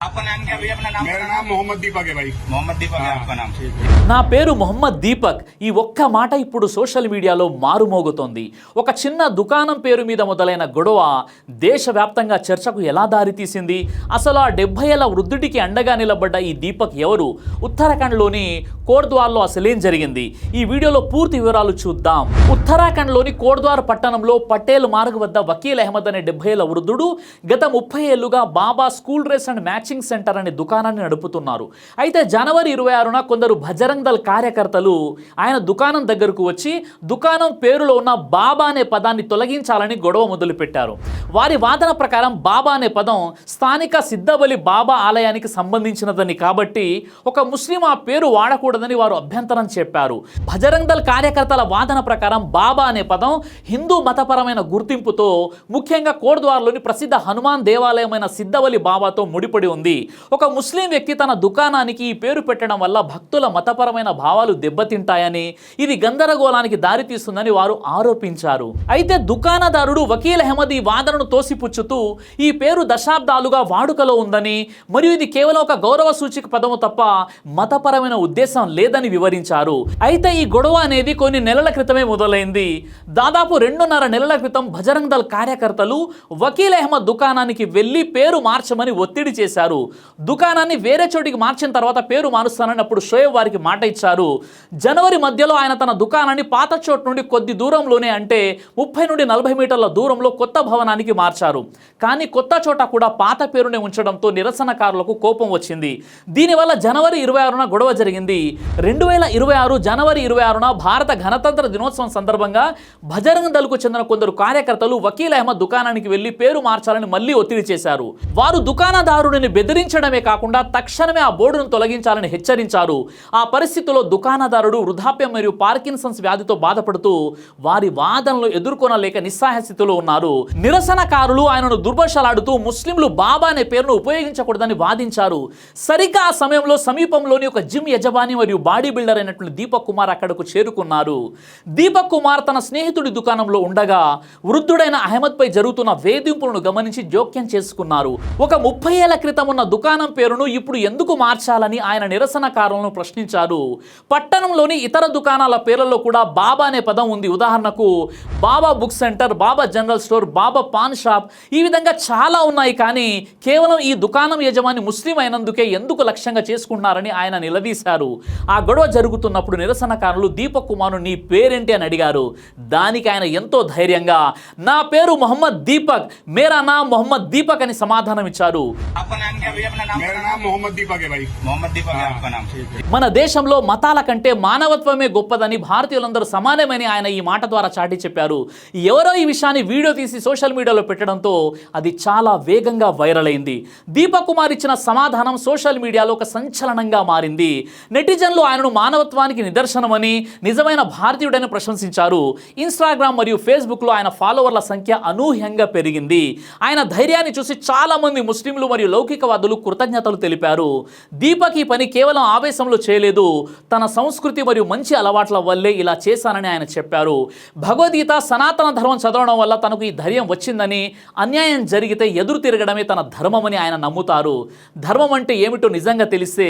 आपका नाम क्या भैया? अपना नाम? मेरा नाम मोहम्मद दीपक है भाई। मोहम्मद दीपक है आपका नाम? నా పేరు మొహమ్మద్ దీపక్. ఈ ఒక్క మాట ఇప్పుడు సోషల్ మీడియాలో మారుమోగుతోంది. ఒక చిన్న దుకాణం పేరు మీద మొదలైన గొడవ దేశవ్యాప్తంగా చర్చకు ఎలా దారితీసింది? అసలు ఆ 70 ఏళ్ల వృద్ధుడికి అండగా నిలబడ్డ ఈ దీపక్ ఎవరు? ఉత్తరాఖండ్లోని కోట్ద్వార్లో అసలేం జరిగింది? ఈ వీడియోలో పూర్తి వివరాలు చూద్దాం. ఉత్తరాఖండ్లోని కోట్ద్వార్ పట్టణంలో పటేల్ మార్గ్ వద్ద వకీల్ అహ్మద్ అనే 70 ఏళ్ల వృద్ధుడు గత 30 ఏళ్లుగా Baba school dress and matching centre అనే దుకాణాన్ని నడుపుతున్నారు. అయితే జనవరి 26న కొందరు బజరంగ్ దళ్ కార్యకర్తలు ఆయన దుకాణం దగ్గరకు వచ్చి దుకాణం పేరులో ఉన్న బాబా అనే పదాన్ని తొలగించాలని గొడవ మొదలుపెట్టారు. వారి వాదన ప్రకారం బాబా అనే పదం స్థానిక సిద్ధబలి బాబా ఆలయానికి సంబంధించినదని కాబట్టి ఒక ముస్లిం ఆ పేరు వాడకూడదని వారు అభ్యంతరం చెప్పారు. బజరంగ్ దళ్ కార్యకర్తల వాదన ప్రకారం బాబా అనే పదం హిందూ మతపరమైన గుర్తింపుతో ముఖ్యంగా కోట్ద్వార్లోని ప్రసిద్ధ హనుమాన్ దేవాలయమైన సిద్ధబలి బాబాతో ముడిపడి ఉంది. ఒక ముస్లిం వ్యక్తి తన దుకాణానికి ఈ పేరు పెట్టడం వల్ల భక్తుల మతపరమైన భావాలు దెబ్బతింటాయని, ఇది గందరగోళానికి దారితీస్తుందని వారు ఆరోపించారు. అయితే దుకాణదారుడు వకీల్ అహ్మద్ ఈ వాదనను తోసిపుచ్చుతూ ఈ పేరు దశాబ్దాలుగా వాడుకలో ఉందని మరియు ఇది కేవలం ఒక గౌరవ సూచిక పదము తప్ప మతపరమైన ఉద్దేశం లేదని వివరించారు. అయితే ఈ గొడవ అనేది కొన్ని నెలల క్రితమే మొదలైంది. దాదాపు 2.5 నెలల క్రితం బజరంగ్ దళ్ కార్యకర్తలు వకీల్ అహ్మద్ దుకాణానికి వెళ్లి పేరు మార్చమని ఒత్తిడి చేశారు. దుకాణాన్ని వేరే చోటికి మార్చిన తర్వాత పేరు మారుస్తానని అప్పుడు షోయబ్ వారికి మాట ఇచ్చారు. జనవరి మధ్యలో ఆయన తన దుకాణాన్ని పాత చోటు నుండి కొద్ది దూరంలోనే, అంటే 30 నుండి 40 మీటర్ల దూరంలో కొత్త భవనానికి మార్చారు. కానీ కొత్త చోట కూడా పాత పేరునే ఉంచడంతో నిరసనకారులకు కోపం వచ్చింది. దీనివల్ల జనవరి 26న గొడవ జరిగింది. 2026 జనవరి 26న భారత గణతంత్ర దినోత్సవం సందర్భంగా బజరంగ్ దళ్కు చెందిన కొందరు కార్యకర్తలు వకీల్ అహ్మద్ దుకాణానికి వెళ్లి పేరు మార్చాలని మళ్లీ ఒత్తిడి చేశారు. వారు దుకాణదారుడిని బెదిరించడమే కాకుండా తక్షణమే ఆ బోర్డును తొలగించాలని హెచ్చరించారు. ఆ పరిస్థితుల్లో దుకాణదారుడు వృద్ధాప్యం మరియు పార్కిన్సన్స్ వ్యాధితో బాధపడుతూ వారి వాదనలు ఎదుర్కొనలేక నిస్సహాయ స్థితిలో ఉన్నారు. నిరసనకారులు ఆయనను దుర్భాషలాడుతూ ముస్లింలు బాబా అనే పేరును ఉపయోగించకూడదని వాదించారు. సరిగ్గా ఆ సమయంలో సమీపంలోని ఒక జిమ్ యజమాని మరియు బాడీ బిల్డర్ అయినటువంటి దీపక్ కుమార్ అక్కడకు చేరుకున్నారు. దీపక్ కుమార్ తన స్నేహితుడి దుకాణంలో ఉండగా వృద్ధుడైన అహ్మద్ పై జరుగుతున్న వేధింపులను గమనించి జోక్యం చేసుకున్నారు. ఒక 30 ఏళ్ల క్రితం ఉన్న దుకాణం పేరును ఇప్పుడు ఎందుకు మార్చాలని ఆయన నిరసనకారులను ప్రశ్నించారు. పట్టణంలోని ఇతర దుకాణాల పేర్లలో కూడా బాబా అనే పదం ఉంది. ఉదాహరణకు బాబా బుక్ సెంటర్, బాబా జనరల్ స్టోర్, బాబా పాన్ షాప్, ఈ విధంగా చాలా ఉన్నాయి. కానీ కేవలం ఈ దుకాణం యజమాని ముస్లిం అయినందుకే ఎందుకు లక్ష్యంగా చేసుకుంటున్నారని ఆయన నిలదీశారు. ఆ గొడవ జరుగుతున్నప్పుడు నిరసనకారులు దీపక్ కుమార్ నీ పేరేంటి అని అడిగారు. దానికి ఆయన ఎంతో ధైర్యంగా నా పేరు మొహమ్మద్ దీపక్, మేరా నామ్ మొహమ్మద్ దీపక్ అని సమాధానం ఇచ్చారు. आपका नाम क्या भैया? अपना नाम? मेरा नाम मोहम्मद दीपक है भाई। मोहम्मद दीपक है आपका नाम? మన దేశంలో మతాల కంటే మానవత్వమే గొప్పదని, భారతీయులందరూ సమానమని ఆయన ఈ మాట ద్వారా చాటి చెప్పారు. ఎవరో ఈ విషయాన్ని వీడియో తీసి సోషల్ మీడియాలో పెట్టడంతో అది చాలా వేగంగా వైరల్ అయింది. దీపక్ కుమార్ ఇచ్చిన సమాధానం సోషల్ మీడియాలో ఒక సంచలనంగా మారింది. నెటిజన్లు ఆయనను మానవత్వానికి నిదర్శనమని, నిజమైన భారతీయుడని ప్రశంసించారు. ఇన్స్టాగ్రామ్ మరియు ఫేస్బుక్లో ఆయన ఫాలోవర్ల సంఖ్య అనూహ్యంగా పెరిగింది. ఆయన ధైర్యాన్ని చూసి చాలా మంది ముస్లింలు మరియు లౌకికవాదులు కృతజ్ఞతలు తెలిపారు. దీపక్ ఈ పని కేవలం ఆవేశంలో చేయలేదు, తన సంస్కృతి మరియు మంచి అలవాట్ల వల్లే ఇలా చేశానని ఆయన చెప్పారు. భగవద్గీత, సనాతన ధర్మం చదవడం వల్ల తనకు ఈ ధైర్యం వచ్చిందని, అన్యాయం జరిగితే ఎదురు తిరగడమే తన ధర్మమని ఆయన నమ్ముతారు. ధర్మం అంటే ఏమిటో నిజంగా తెలిస్తే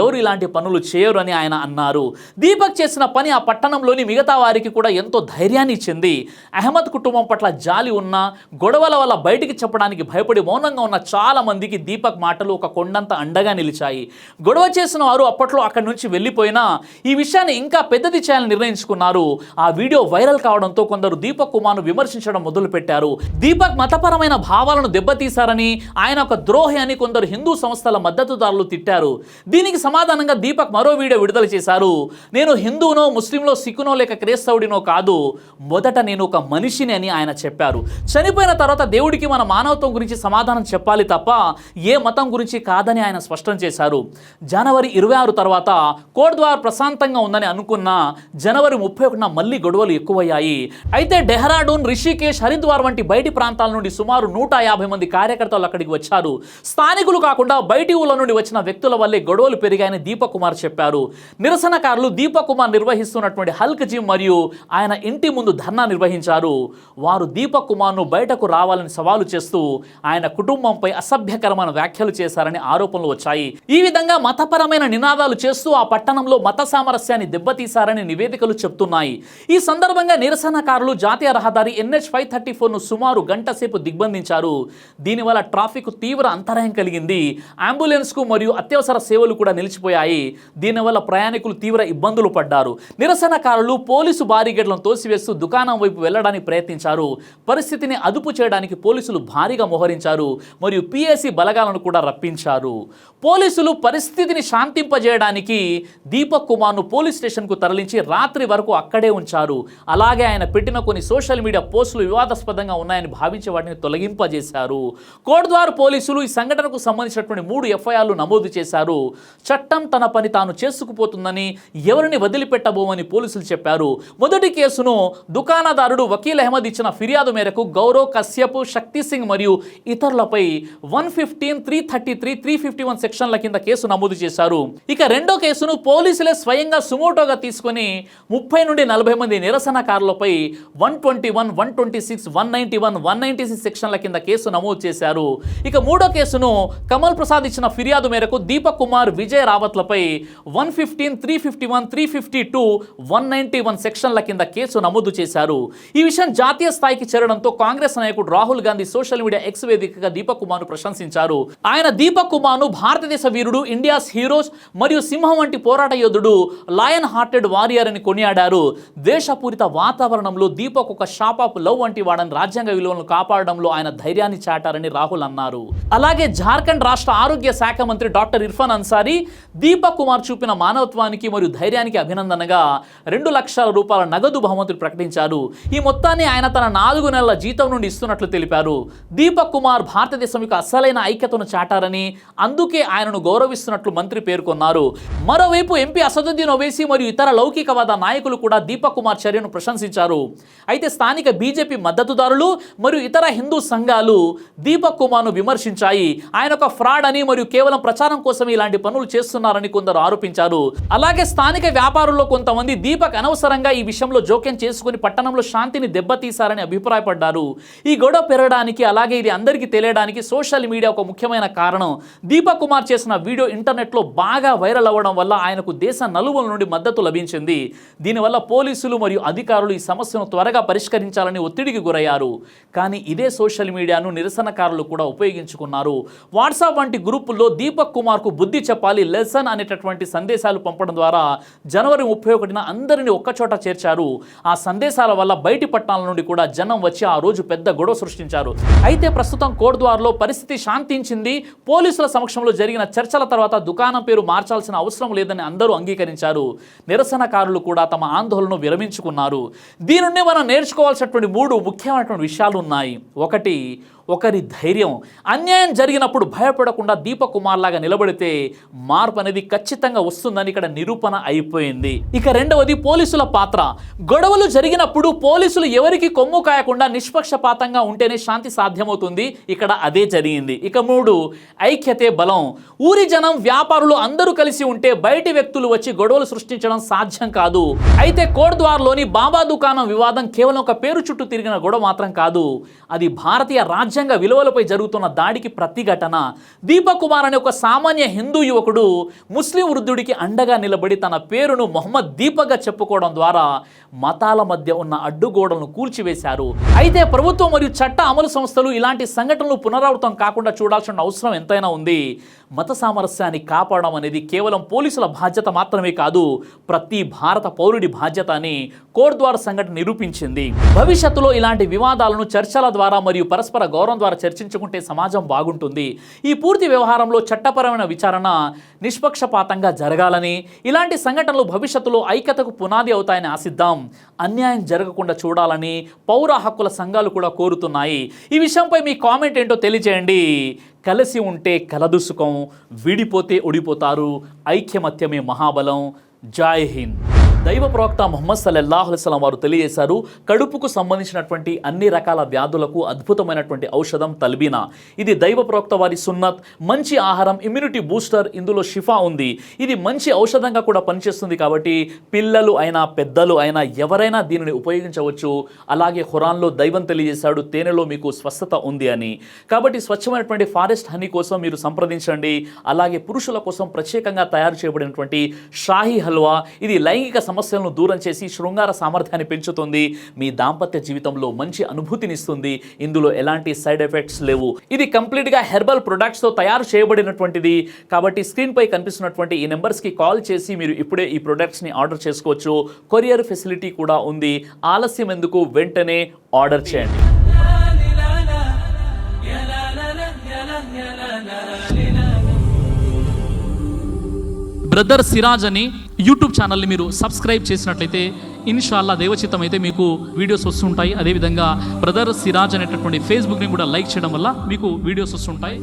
ఎవరు ఇలాంటి పనులు చేయరు అని ఆయన అన్నారు. దీపక్ చేసిన పని ఆ పట్టణంలోని మిగతా వారికి కూడా ఎంతో ధైర్యాన్ని ఇచ్చింది. అహ్మద్ కుటుంబం పట్ల జాలి ఉన్నా, గొడవల వల్ల బయటికి చెప్పడానికి భయపడి మౌనంగా ఉన్న చాలా మందికి దీపక్ మాటలు ఒక కొండంత అండగా నిలిచాయి. గొడవ చేసిన వారు అప్పట్లో అక్కడి నుంచి వెళ్ళిపోయినా ఈ విషయాన్ని ఇంకా పెద్దది చేయాలని నిర్ణయించుకున్నారు. ఆ వీడియో వైరల్ కావడంతో కొందరు దీపక్ కుమార్ను విమర్శించడం మొదలుపెట్టారు. దీపక్ మతపరమైన భావాలను దెబ్బతీశారని, ఆయన ఒక ద్రోహి అని కొందరు హిందూ సంస్థల మద్దతుదారులు తిట్టారు. దీనికి సమాధానంగా దీపక్ మరో వీడియో విడుదల చేశారు. నేను హిందువునో, ముస్లింలో, సిక్కునో లేక క్రైస్తవుడినో కాదు, మొదట నేను ఒక మనిషిని అని ఆయన చెప్పారు. చనిపోయిన తర్వాత దేవుడికి మన మానవత్వం గురించి సమాధానం చెప్పాలి తప్ప ఏ మతం గురించి కాదని ఆయన స్పష్టం చేశారు. జనవరి 26 తర్వాత కోట్ద్వార్ ప్రశాంతంగా ఉందని అనుకున్న జనవరి 31న మళ్ళీ గొడవలు ఎక్కువయ్యాయి. అయితే డెహ్రాడూన్, రిషికేశ్, హరిద్వార్ వంటి బయటి ప్రాంతాల నుండి సుమారు 150 మంది కార్యకర్తలు అక్కడికి వచ్చారు. స్థానికులు కాకుండా బయటి ఊళ్ళ నుండి వచ్చిన వ్యక్తుల వల్లే గొడవలు పెరిగాయని దీపక్ కుమార్ చెప్పారు. నిరసనకారులు దీపక్ కుమార్ నిర్వహిస్తున్నటువంటి హల్క్ జిమ్ మరియు ఆయన ఇంటి ముందు ధర్నా నిర్వహించారు. వారు దీపక్ కుమార్ను బయటకు రావాలని సవాలు చేస్తూ ఆయన కుటుంబంపై అసభ్యకరమైన వ్యాఖ్యలు వ్యాఖ్యలు చేశారని ఆరోపణలు వచ్చాయి. ఈ విధంగా మతపరమైన నినాదాలు చేస్తూ ఆ పట్టణంలో మత సామరస్యాన్ని దెబ్బతీశారని నివేదికలు చెప్తున్నాయి. ఈ సందర్భంగా నిరసనకారులు జాతీయ రహదారి NH-534ను సుమారు గంట సేపు దిగ్బంధించారు. దీనివల్ల ట్రాఫిక్ తీవ్ర అంతరాయం కలిగింది. అంబులెన్స్కు మరియు అత్యవసర సేవలు కూడా నిలిచిపోయాయి. దీనివల్ల ప్రయాణికులు తీవ్ర ఇబ్బందులు పడ్డారు. నిరసనకారులు పోలీసు బారిగేట్లను తోసివేస్తూ దుకాణం వైపు వెళ్లడానికి ప్రయత్నించారు. పరిస్థితిని అదుపు చేయడానికి పోలీసులు భారీగా మోహరించారు మరియు PAC బలగాలను కూడా రప్పించారు. పోలీసులు పరిస్థితిని శాంతింపజేయడానికి దీపక్ కుమార్ను పోలీస్ స్టేషన్కు తరలించి రాత్రి వరకు అక్కడే ఉంచారు. అలాగే ఆయన పెట్టిన కొన్ని సోషల్ మీడియా పోస్టులు వివాదాస్పదంగా ఉన్నాయని భావించి వాటిని తొలగింపజేశారు. కోట్ద్వార్ పోలీసులు ఈ సంఘటనకు సంబంధించినటువంటి 3 FIRలు నమోదు చేశారు. చట్టం తన పని తాను చేసుకుపోతుందని, ఎవరిని వదిలిపెట్టబోమని పోలీసులు చెప్పారు. మొదటి కేసును దుకాణదారుడు వకీల్ అహ్మద్ ఇచ్చిన ఫిర్యాదు మేరకు గౌరవ్ కశ్యప్, శక్తి సింగ్ మరియు ఇతరులపై 115, 333, 351 సెక్షన్ల కింద కేసు నమోదు చేశారు. ఇక రెండో కేసును పోలీసులే స్వయంగా సుమోటోగా తీసుకుని 30 నుండి 40 మంది నిరసనకారులపై 121, 126, 191, 196 సెక్షన్ల కింద కేసు నమోదు చేశారు. ఇక మూడో కేసును కమల్ ప్రసాద్ ఇచ్చిన ఫిర్యాదు మేరకు దీపక్ కుమార్, విజయ్ రావత్లపై 115, 351, 352, 191 సెక్షన్ల కింద కేసు నమోదు చేశారు. ఈ విషయం జాతీయ స్థాయికి చేరడంతో కాంగ్రెస్ నాయకుడు Rahul Gandhi social media X వేదికగా దీపక్ కుమార్ను ప్రశంసించారు. ఆయన దీపక్ కుమార్ను భారతదేశ వీరుడు, ఇండియాస్ హీరోస్ మరియు సింహం వంటి పోరాట యోధుడు, లయన్ హార్టెడ్ వారియర్ అని కొనియాడారు. దేశపూరిత వాతావరణంలో దీపక్ ఒక షాప్ ఆఫ్ లవ్ వంటి వాడని, రాజ్యాంగ విలువలను కాపాడడంలో ఆయన ధైర్యాన్ని చాటారని రాహుల్ అన్నారు. అలాగే జార్ఖండ్ రాష్ట్ర ఆరోగ్య శాఖ మంత్రి డాక్టర్ ఇర్ఫాన్ అన్సారీ దీపక్ కుమార్ చూపిన మానవత్వానికి మరియు ధైర్యానికి అభినందనగా 2 లక్షల రూపాయల నగదు బహుమతులు ప్రకటించారు. ఈ మొత్తాన్ని ఆయన తన 4 నెలల జీతం నుండి ఇస్తున్నట్లు తెలిపారు. దీపక్ కుమార్ భారతదేశం యొక్క అసలైన ఐక్యతను చాటారని, అందుకే ఆయనను గౌరవిస్తున్నట్లు మంత్రి పేర్కొన్నారు. మరోవైపు ఎంపీ అసదుద్దీన్ ఓవైసీ మరియు ఇతర లౌకికవాద నాయకులు కూడా దీపక్ కుమార్ చర్యను ప్రశంసించారు. అయితే స్థానిక బీజేపీ మద్దతుదారులు మరియు ఇతర హిందూ సంఘాలు దీపక్ కుమార్ను విమర్శించాయి. ఆయన ఒక ఫ్రాడ్ అని మరియు కేవలం ప్రచారం కోసం ఇలాంటి పనులు చేస్తున్నారని కొందరు ఆరోపించారు. అలాగే స్థానిక వ్యాపారుల్లో కొంతమంది దీపక్ అనవసరంగా ఈ విషయంలో జోక్యం చేసుకుని పట్టణంలో శాంతిని దెబ్బతీశారని అభిప్రాయపడ్డారు. ఈ గొడవ పెరగడానికి, అలాగే ఇది అందరికీ తెలియడానికి సోషల్ మీడియా ఒక ముఖ్యమైన కారణం. దీపక్ కుమార్ చేసిన వీడియో ఇంటర్నెట్లో బాగా వైరల్ అవ్వడం వల్ల ఆయనకు దేశ నలుమూల నుండి మద్దతు లభించింది. దీనివల్ల పోలీసులు మరియు అధికారులు ఈ సమస్యను త్వరగా పరిష్కరించాలని ఒత్తిడికి గురయ్యారు. కానీ ఇదే సోషల్ మీడియాను నిరసనకారులు కూడా ఉపయోగించుకున్నారు. వాట్సాప్ వంటి గ్రూపుల్లో దీపక్ కుమార్కు బుద్ధి చెప్పాలి, లెసన్ అనేటటువంటి సందేశాలు పంపడం ద్వారా జనవరి 31న అందరినీ ఒక్కచోట చేర్చారు. ఆ సందేశాల వల్ల బయటి పట్టణాల నుండి కూడా జనం వచ్చి ఆ రోజు పెద్ద గొడవ సృష్టించారు. అయితే ప్రస్తుతం కోట్ద్వార్లో పరిస్థితి శాంతించింది. పోలీసుల సమక్షంలో జరిగిన చర్చల తర్వాత దుకాణం పేరు మార్చాల్సిన అవసరం లేదని అందరూ అంగీకరించారు. నిరసనకారులు కూడా తమ ఆందోళనను విరమించుకున్నారు. దీని నుండి మనం నేర్చుకోవాల్సినటువంటి 3 ముఖ్యమైనటువంటి విషయాలు ఉన్నాయి. ఒకటి, ఒకరి ధైర్యం. అన్యాయం జరిగినప్పుడు భయపడకుండా దీపక్ కుమార్ లాగా నిలబడితే మార్పు అనేది ఖచ్చితంగా వస్తుందని ఇక్కడ నిరూపణ అయిపోయింది. ఇక రెండవది, పోలీసుల పాత్ర. గొడవలు జరిగినప్పుడు పోలీసులు ఎవరికి కొమ్ము కాయకుండా నిష్పక్షపాతంగా ఉంటేనే శాంతి సాధ్యమవుతుంది. ఇక్కడ అదే జరిగింది. ఇక 3, ఐక్యతే బలం. ఊరి జనం, వ్యాపారులు అందరూ కలిసి ఉంటే బయటి వ్యక్తులు వచ్చి గొడవలు సృష్టించడం సాధ్యం కాదు. అయితే కోట్ద్వార్లోని బాబా దుకాణం వివాదం కేవలం ఒక పేరు చుట్టూ తిరిగిన గొడవ మాత్రం కాదు. అది భారతీయ రాజ్యాంగ విలువలపై జరుగుతున్న దాడికి ప్రతిఘటన. దీపక్ కుమార్ అనే ఒక సామాన్య హిందూ యువకుడు ముస్లిం వృద్ధుడికి అండగా నిలబడి తన పేరును మొహమ్మద్ దీపక్గా చెప్పుకోవడం ద్వారా మతాల మధ్య ఉన్న అడ్డుగోడలను కూల్చివేశారు. అయితే ప్రభుత్వం మరియు చట్ట అమలు సంస్థలు ఇలాంటి సంఘటనలు పునరావృతం కాకుండా చూడాల్సిన అవసరం ఎంతైనా ఉంది. మత సామరస్యాన్ని కాపాడడం అనేది కేవలం పోలీసుల బాధ్యత మాత్రమే కాదు, ప్రతి భారత పౌరుడి బాధ్యత అని కోట్ద్వార్ సంఘటన నిరూపించింది. భవిష్యత్తులో ఇలాంటి వివాదాలను చర్చల ద్వారా మరియు పరస్పర గౌరవం ద్వారా చర్చించుకుంటే సమాజం బాగుంటుంది. ఈ పూర్తి వ్యవహారంలో చట్టపరమైన విచారణ నిష్పక్షపాతంగా జరగాలని, ఇలాంటి సంఘటనలు భవిష్యత్తులో ఐక్యతకు పునాది అవుతాయని ఆశిద్దాం. అన్యాయం జరగకుండా చూడాలని పౌర హక్కుల సంఘాలు కూడా కోరుతున్నాయి. ఈ విషయంపై మీ కామెంట్ ఏంటో తెలియజేయండి. కలిసి ఉంటే కలదు సుఖం, విడిపోతే ఓడిపోతారు. ఐక్యమత్యమే మహాబలం. జై హింద్. దైవ ప్రవక్త ముహమ్మద్ సల్లల్లాహు అలైహి వసల్లం వారు తెలియజేశారు, కడుపుకు సంబంధించినటువంటి అన్ని రకాల వ్యాధులకు అద్భుతమైనటువంటి ఔషధం తల్బీనా. ఇది దైవ ప్రవక్త వారి సున్నత్, మంచి ఆహారం, ఇమ్యూనిటీ బూస్టర్, ఇందులో షిఫా ఉంది. ఇది మంచి ఔషధంగా కూడా పనిచేస్తుంది. కాబట్టి పిల్లలు అయినా పెద్దలు అయినా ఎవరైనా దీనిని ఉపయోగించవచ్చు. అలాగే ఖురాన్లో దైవం తెలియజేశాడు, తేనెలో మీకు స్వస్థత ఉంది అని. కాబట్టి స్వచ్ఛమైనటువంటి ఫారెస్ట్ హనీ కోసం మీరు సంప్రదించండి. అలాగే పురుషుల కోసం ప్రత్యేకంగా తయారు చేయబడినటువంటి షాహీ హల్వా, ఇది లైంగిక సమస్యలను దూరం చేసి శృంగార సామర్థ్యాన్ని పెంచుతుంది. మీ దాంపత్య జీవితంలో మంచి అనుభూతినిస్తుంది. ఇందులో ఎలాంటి సైడ్ ఎఫెక్ట్స్ లేవు. ఇది కంప్లీట్గా హెర్బల్ ప్రొడక్ట్స్తో తయారు చేయబడినటువంటిది. కాబట్టి స్క్రీన్పై కనిపిస్తున్నటువంటి ఈ నెంబర్స్కి కాల్ చేసి మీరు ఇప్పుడే ఈ ప్రొడక్ట్స్ని ఆర్డర్ చేసుకోవచ్చు. కొరియర్ ఫెసిలిటీ కూడా ఉంది. ఆలస్యం ఎందుకు, వెంటనే ఆర్డర్ చేయండి. బ్రదర్ సిరాజ్ అని యూట్యూబ్ ఛానల్ని మీరు సబ్స్క్రైబ్ చేసినట్లయితే ఇన్షాల్లా దైవచిత్తం అయితే మీకు వీడియోస్ వస్తుంటాయి. అదేవిధంగా బ్రదర్ సిరాజ్ అనేటటువంటి ఫేస్బుక్ని కూడా లైక్ చేయడం వల్ల మీకు వీడియోస్ వస్తుంటాయి.